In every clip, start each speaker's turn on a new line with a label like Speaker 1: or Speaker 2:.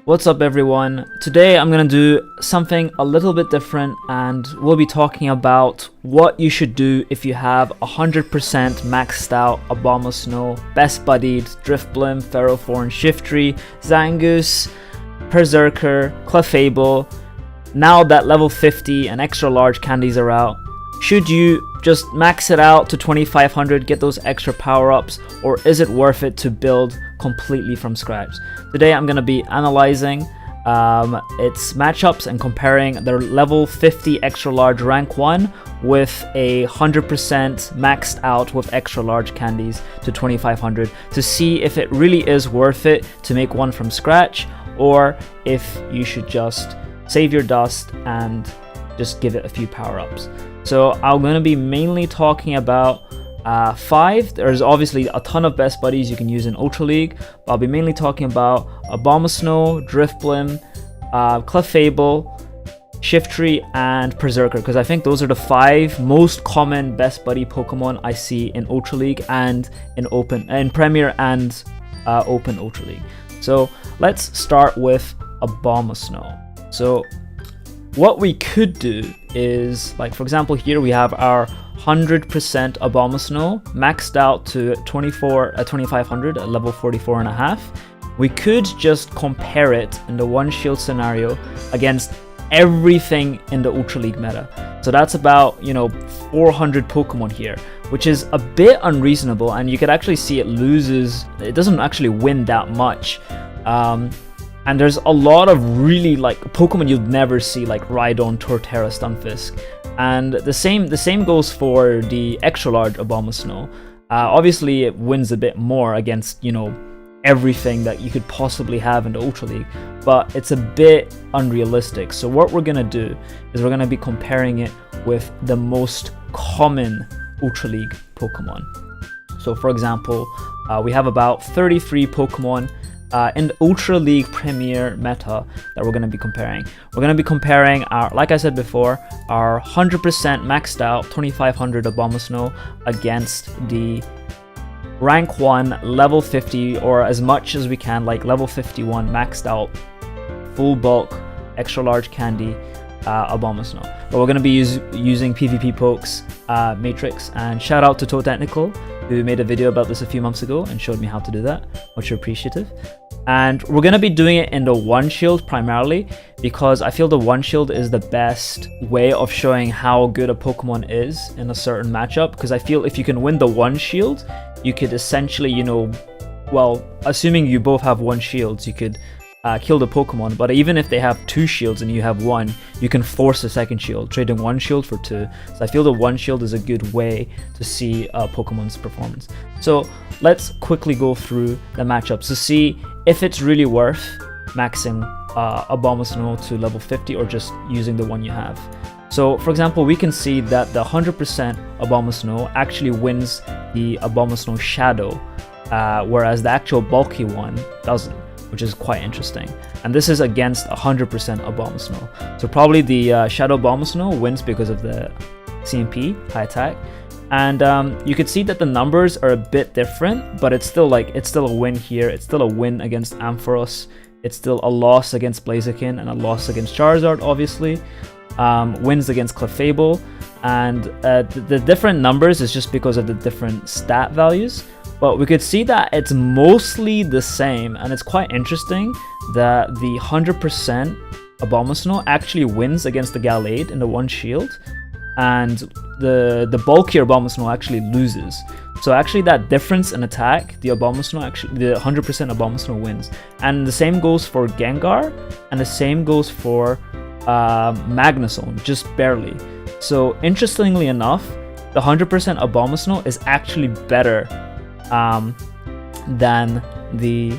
Speaker 1: What's up everyone? Today I'm gonna do something a little bit different and we'll be talking about what you should do if you have 100% maxed out Abomasnow, Best Buddied, Driftblim, Ferrothorn, Shifttree, Zangoose, Berserker, Clefable. Now that level 50 and extra large candies are out, should you just max it out to 2500, get those extra power-ups, or is it worth it to build completely from scratch? Today I'm going to be analyzing its matchups and comparing their level 50 extra large rank 1 with a 100% maxed out with extra large candies to 2500 to see if it really is worth it to make one from scratch, or if you should just save your dust and just give it a few power-ups. So I'm going to be mainly talking about 5. There's obviously a ton of best buddies you can use in Ultra League, but I'll be mainly talking about Abomasnow, Driftblim, Clefable, Shifttree, and Berserker, because I think those are the 5 most common best buddy Pokemon I see in Ultra League and in Premier and Open Ultra League. So let's start with Abomasnow. So what we could do is, like, for example, here we have our 100% Abomasnow maxed out to 2500 at level 44.5. We could just compare it in the one shield scenario against everything in the Ultra League meta. So that's about, 400 Pokemon here, which is a bit unreasonable, and you could actually see it doesn't actually win that much. And there's a lot of really Pokemon you'd never see, like Rhydon, Torterra, Stunfisk. And the same goes for the extra large Abomasnow. Obviously it wins a bit more against, everything that you could possibly have in the Ultra League, but it's a bit unrealistic. So what we're gonna do is we're gonna be comparing it with the most common Ultra League Pokemon. So for example, we have about 33 Pokemon in the Ultra League Premier meta that we're going to be comparing. We're going to be comparing our, like I said before, our 100% maxed out 2500 Abomasnow against the rank 1 level 50, or as much as we can, like level 51 maxed out full bulk extra large candy Abomasnow. But we're going to be using PvP Pokes Matrix, and shout out to Toe Technical, who made a video about this a few months ago and showed me how to do that. Much appreciative. And we're going to be doing it in the one shield primarily, because I feel the one shield is the best way of showing how good a Pokemon is in a certain matchup. Because I feel if you can win the one shield, you could essentially, well, assuming you both have one shields, you could kill the Pokemon. But even if they have 2 shields and you have 1, you can force a second shield, trading 1 shield for 2. So I feel the one shield is a good way to see Pokemon's performance. So let's quickly go through the matchups to see if it's really worth maxing Abomasnow to level 50 or just using the one you have. So for example, we can see that the 100% Abomasnow actually wins the Abomasnow Shadow, whereas the actual bulky one doesn't, which is quite interesting. And this is against 100% Abomasnow. So probably the Shadow Abomasnow wins because of the CMP, high attack. And you could see that the numbers are a bit different, but it's still a win here. It's still a win against Ampharos. It's still a loss against Blaziken and a loss against Charizard, obviously. Wins against Clefable. And the different numbers is just because of the different stat values. But we could see that it's mostly the same, and it's quite interesting that the 100% Abomasnow actually wins against the Gallade in the one shield, and the bulkier Abomasnow actually loses. So actually that difference in attack, the 100% Abomasnow wins. And the same goes for Gengar, and the same goes for Magnezone, just barely. So interestingly enough, the 100% Abomasnow is actually better than the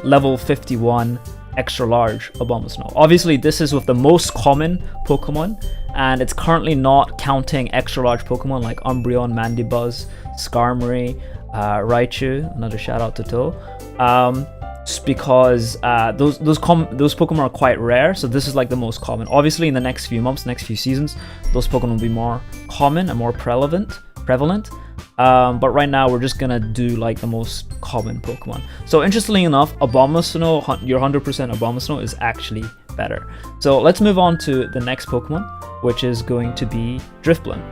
Speaker 1: level 51 extra large Abomasnow. Obviously this is with the most common Pokemon, and it's currently not counting extra large Pokemon like Umbreon, Mandibuzz, Skarmory, Raichu, another shout out to Toe, just because those Pokemon are quite rare, so this is like the most common. Obviously in the next few months, next few seasons, those Pokemon will be more common and more prevalent. But right now we're just gonna do like the most common Pokemon. So interestingly enough, Abomasnow, your 100% Abomasnow is actually better. So let's move on to the next Pokemon, which is going to be Driftblim.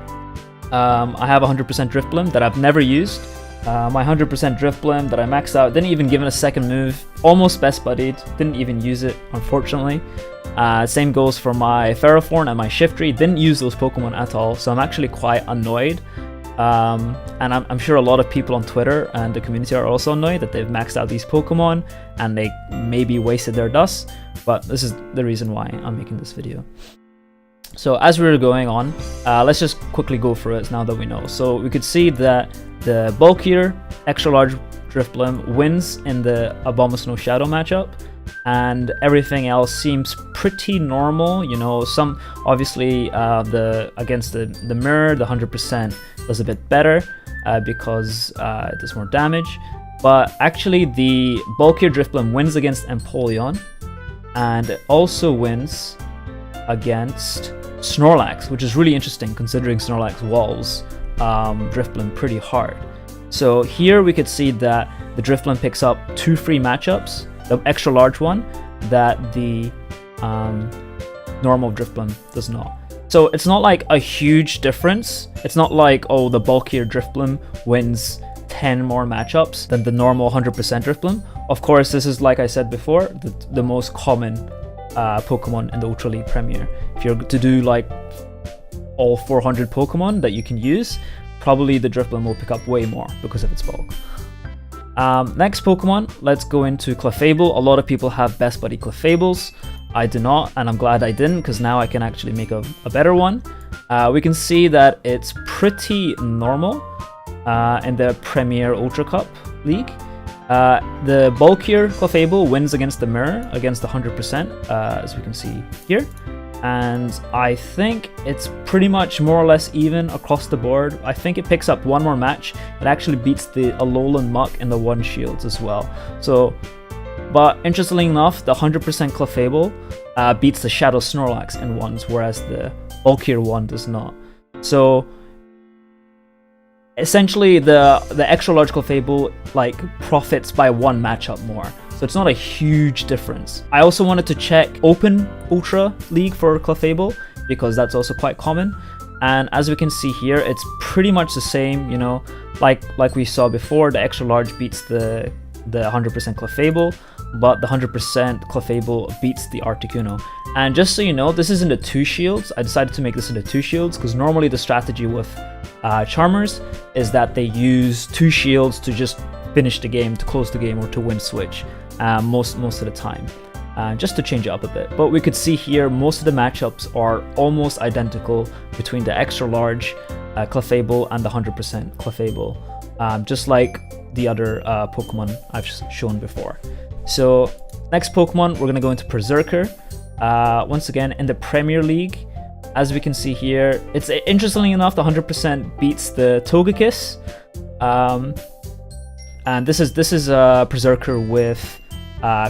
Speaker 1: I have 100% Driftblim that I've never used. My 100% Driftblim that I maxed out, didn't even give it a second move, almost best buddied, didn't even use it, unfortunately. Same goes for my Ferrothorn and my Shifttree, didn't use those Pokemon at all, so I'm actually quite annoyed. And I'm sure a lot of people on Twitter and the community are also annoyed that they've maxed out these Pokemon and they maybe wasted their dust, but this is the reason why I'm making this video. So as we're going on, let's just quickly go through it now that we know. So we could see that the bulkier, extra large Driftblim wins in the Abomasnow Shadow matchup, and everything else seems pretty normal. You know, some obviously against the mirror, the 100% does a bit better because it does more damage. But actually, the bulkier Driftblim wins against Empoleon, and it also wins against Snorlax, which is really interesting considering Snorlax walls Driftblim pretty hard. So here we could see that the Driftblim picks up 2 free matchups, the extra large one that the normal Driftblim does not. So it's not like a huge difference. It's not like, oh, the bulkier Driftblim wins 10 more matchups than the normal 100% Driftblim. Of course, this is, like I said before, the most common Pokemon in the Ultra League Premier. If you're to do like all 400 Pokemon that you can use, probably the Driftblim will pick up way more because of its bulk. Next Pokemon, let's go into Clefable. A lot of people have Best Buddy Clefables. I do not, and I'm glad I didn't, because now I can actually make a better one. We can see that it's pretty normal in the Premier Ultra Cup League. The bulkier Clefable wins against the mirror, against the 100%, as we can see here. And I think it's pretty much more or less even across the board. I think it picks up one more match. It actually beats the Alolan Muck and the 1 Shields as well. So, but interestingly enough, the 100% Clefable beats the Shadow Snorlax in ones, whereas the bulkier one does not. So essentially, the extra large Clefable like profits by 1 matchup more. So it's not a huge difference. I also wanted to check Open Ultra League for Clefable because that's also quite common. And as we can see here, it's pretty much the same, you know, like we saw before, the extra large beats the 100% Clefable, but the 100% Clefable beats the Articuno. And just so you know, this is into 2 shields. I decided to make this into 2 shields because normally the strategy with Charmers is that they use 2 shields to just finish the game, to close the game, or to win switch most of the time, just to change it up a bit. But we could see here most of the matchups are almost identical between the extra large Clefable and the 100% Clefable, just like the other Pokemon I've shown before. So next Pokemon, we're gonna go into Berserker. Once again in the Premier League. As we can see here, it's interestingly enough, the 100% beats the Togekiss. And this is a Berserker with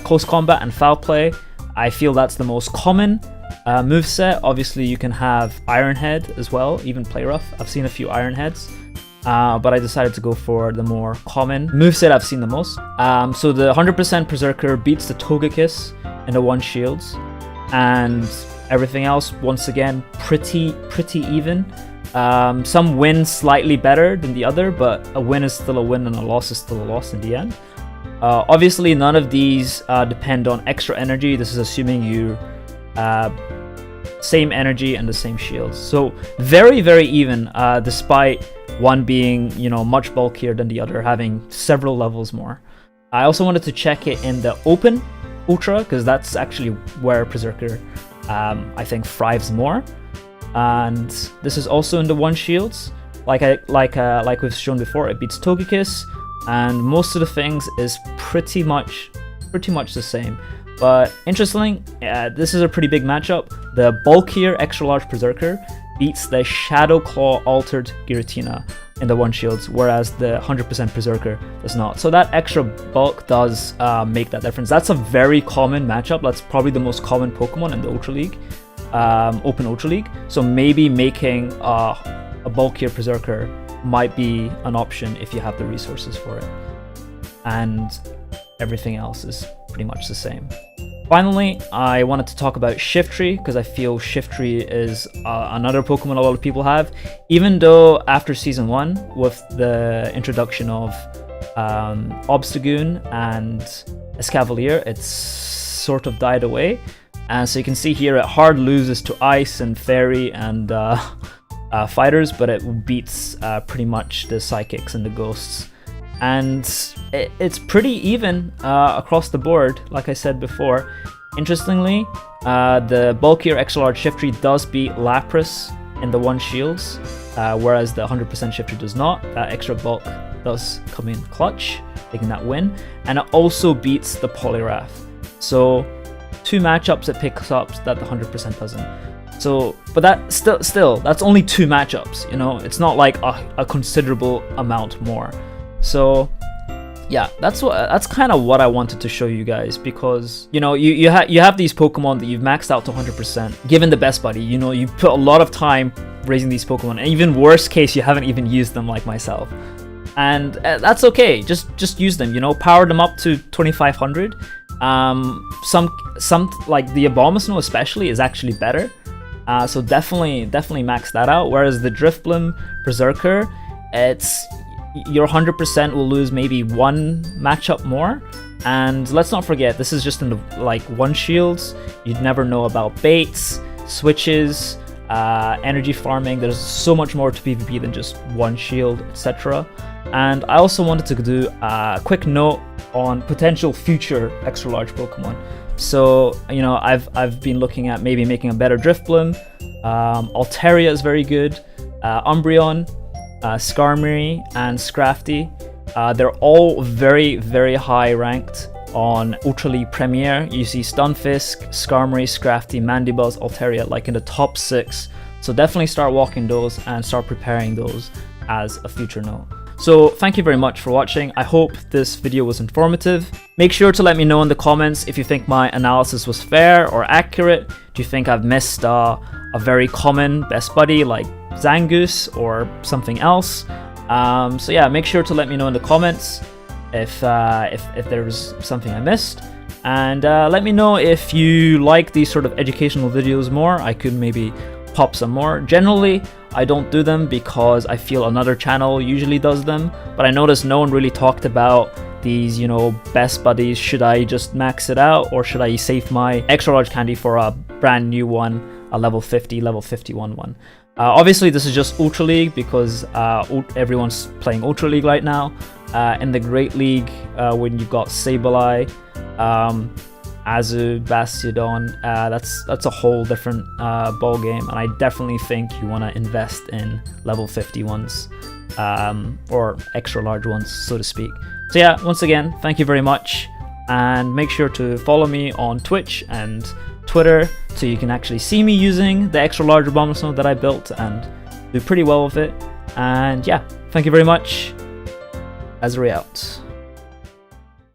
Speaker 1: close combat and foul play. I feel that's the most common moveset. Obviously, you can have Iron Head as well, even Play Rough. I've seen a few Iron Heads, but I decided to go for the more common moveset I've seen the most. So the 100% Berserker beats the Togekiss in the 1 Shields, and everything else, once again, pretty even. Some wins slightly better than the other, but a win is still a win and a loss is still a loss in the end. Obviously, none of these depend on extra energy. This is assuming you same energy and the same shields. So very even, despite one being, you know, much bulkier than the other, having several levels more. I also wanted to check it in the Open Ultra because that's actually where Berserker I think thrives more. And this is also in the 1 Shields. Like we've shown before, it beats Togekiss, and most of the things is pretty much the same. But interestingly, this is a pretty big matchup. The bulkier extra large Berserker beats the Shadow Claw altered Giratina in the 1 Shields, whereas the 100% Berserker does not. So that extra bulk does make that difference. That's a very common matchup. That's probably the most common Pokemon in the Ultra League. Open Ultra League, so maybe making a bulkier Berserker might be an option if you have the resources for it. And everything else is pretty much the same. Finally, I wanted to talk about Shifttree, because I feel Shifttree is another Pokemon a lot of people have. Even though after Season 1, with the introduction of Obstagoon and Escavalier, it's sort of died away. And so you can see here it hard loses to Ice and Fairy and Fighters, but it beats pretty much the Psychics and the Ghosts. And it's pretty even across the board, like I said before. Interestingly, the bulkier extra large Shifttree does beat Lapras in the 1 shields, whereas the 100% Shifttree does not. That extra bulk does come in clutch, taking that win. And it also beats the Poliwrath. So 2 matchups it picks up that the 100% doesn't. So, but that still, that's only 2 matchups, you know? It's not like a considerable amount more. So yeah, that's kind of what I wanted to show you guys, because you know you have these Pokemon that you've maxed out to 100%. Given the best buddy, you know, you put a lot of time raising these Pokemon, and even worst case, you haven't even used them like myself. And that's okay. Just use them. You know, power them up to 2500. Some like the Abomasnow especially is actually better. So definitely max that out. Whereas the Driftblim Berserker, it's your 100% will lose maybe 1 matchup more. And let's not forget, this is just in the like 1 shields. You'd never know about baits, switches, energy farming. There's so much more to PvP than just 1 shield, etc. And I also wanted to do a quick note on potential future extra large Pokemon. So, you know, I've been looking at maybe making a better Driftblim. Altaria is very good. Umbreon, Skarmory, and Scrafty. They're all very high ranked on Ultra League Premier. You see Stunfisk, Skarmory, Scrafty, Mandibuzz, Altaria like in the top 6. So definitely start walking those and start preparing those as a future note. So thank you very much for watching. I hope this video was informative. Make sure to let me know in the comments if you think my analysis was fair or accurate. Do you think I've missed a very common best buddy like Zangoose or something else? So yeah, make sure to let me know in the comments if there was something I missed. And let me know if you like these sort of educational videos more. I could maybe pop some more. Generally, I don't do them because I feel another channel usually does them, but I noticed no one really talked about these, you know, best buddies. Should I just max it out, or should I save my extra large candy for a brand new one, a level 50, level 51 one? Obviously, this is just Ultra League because everyone's playing Ultra League right now. In the Great League, when you've got Sableye, Azu, Bastiodon, that's a whole different ball game, and I definitely think you want to invest in level 50 ones, or extra large ones, so to speak. So yeah, once again, thank you very much, and make sure to follow me on Twitch and Twitter so you can actually see me using the extra large Abomasnow that I built and do pretty well with it. And yeah, thank you very much. Azri out.